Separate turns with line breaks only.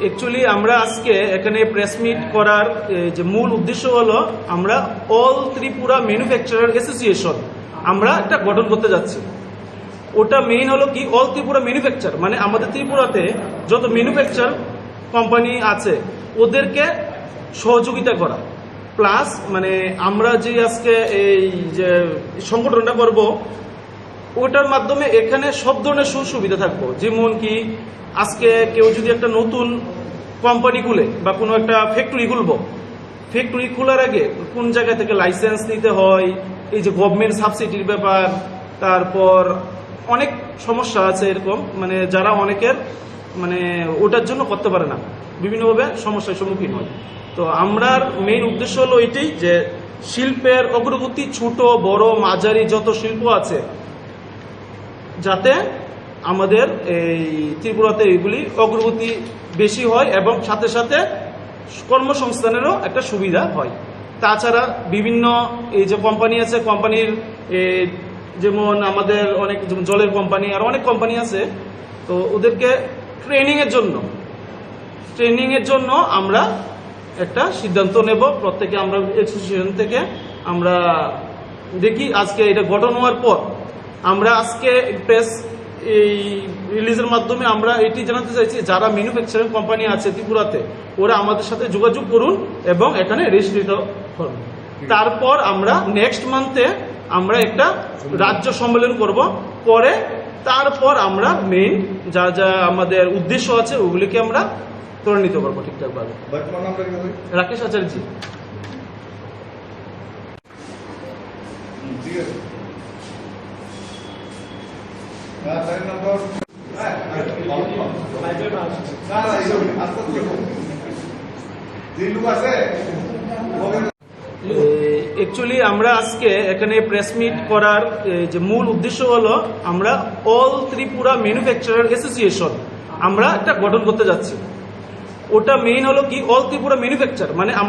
Actually আমরা আজকে এখানে প্রেস মিট করার যে মূল উদ্দেশ্য হলো আমরা অল ত্রিপুরা ম্যানুফ্যাকচারার অ্যাসোসিয়েশন আমরা একটা গঠন করতে যাচ্ছি। ওটা মেইন হলো কি অল ত্রিপুরা ম্যানুফ্যাকচার মানে আমাদের ত্রিপুরাতে যত ম্যানুফ্যাকচার কোম্পানি আছে ওদেরকে সহযোগিতা করা, প্লাস মানে আমরা যে আজকে এই যে সংগঠনটা করব ওটার মাধ্যমে এখানে সব ধরনের সুবিধা থাকবো। যেমন কি আজকে কেউ যদি একটা নতুন কোম্পানি খুলে বা কোনো একটা ফ্যাক্টরি খুলবো, ফ্যাক্টরি খোলার আগে কোন জায়গা থেকে লাইসেন্স নিতে হয়, এই যে গভর্নমেন্ট সাবসিডির ব্যাপার, তারপর অনেক সমস্যা আছে এরকম, মানে যারা অনেকের মানে ওটার জন্য করতে পারে না, বিভিন্নভাবে সমস্যার সম্মুখীন হয়। তো আমরার মেইন উদ্দেশ্য হলো এটাই যে শিল্পের অগ্রগতি ছোট বড় মাঝারি যত শিল্প আছে যাতে আমাদের এই ত্রিপুরাতে এইগুলি অগ্রগতি বেশি হয় এবং সাথে সাথে কর্মসংস্থানেরও একটা সুবিধা হয়। তাছাড়া বিভিন্ন এই যে কোম্পানি আছে, কোম্পানির যেমন আমাদের অনেক যেমন জলের কোম্পানি আর অনেক কোম্পানি আছে, তো ওদেরকে ট্রেনিংয়ের জন্য আমরা একটা সিদ্ধান্ত নেব। প্রত্যেকে আমরা অ্যাসোসিয়েশন থেকে আমরা দেখি আজকে এটা গঠন হওয়ার পর আমরা আজকে প্রেস এই রিলিজের মাধ্যমে আমরা এটি জানাতে চাইছি যারা ম্যানুফ্যাকচারিং কোম্পানি আছে ত্রিপুরাতে ওরা আমাদের সাথে যোগাযোগ করুন এবং এখানে রেজিস্ট্রেট করুন। তারপর আমরা নেক্সট মান্থে আমরা একটা রাজ্য সম্মেলন করব, পরে তারপর আমরা মেইন যা যা আমাদের উদ্দেশ্য আছে ওগুলিকে আমরা ত্বরান্বিত করবো ঠিকঠাকভাবে। রাকেশ আচার্য। অ্যাকচুয়ালি আমরা আজকে এখানে প্রেস মিট করার যে মূল উদ্দেশ্য হলো আমরা অল ত্রিপুরা ম্যানুফ্যাকচারার অ্যাসোসিয়েশন আমরা একটা গঠন করতে যাচ্ছি। ওটা মেইন হলো কি অল ত্রিপুরা ম্যানুফ্যাকচার মানে আমাদের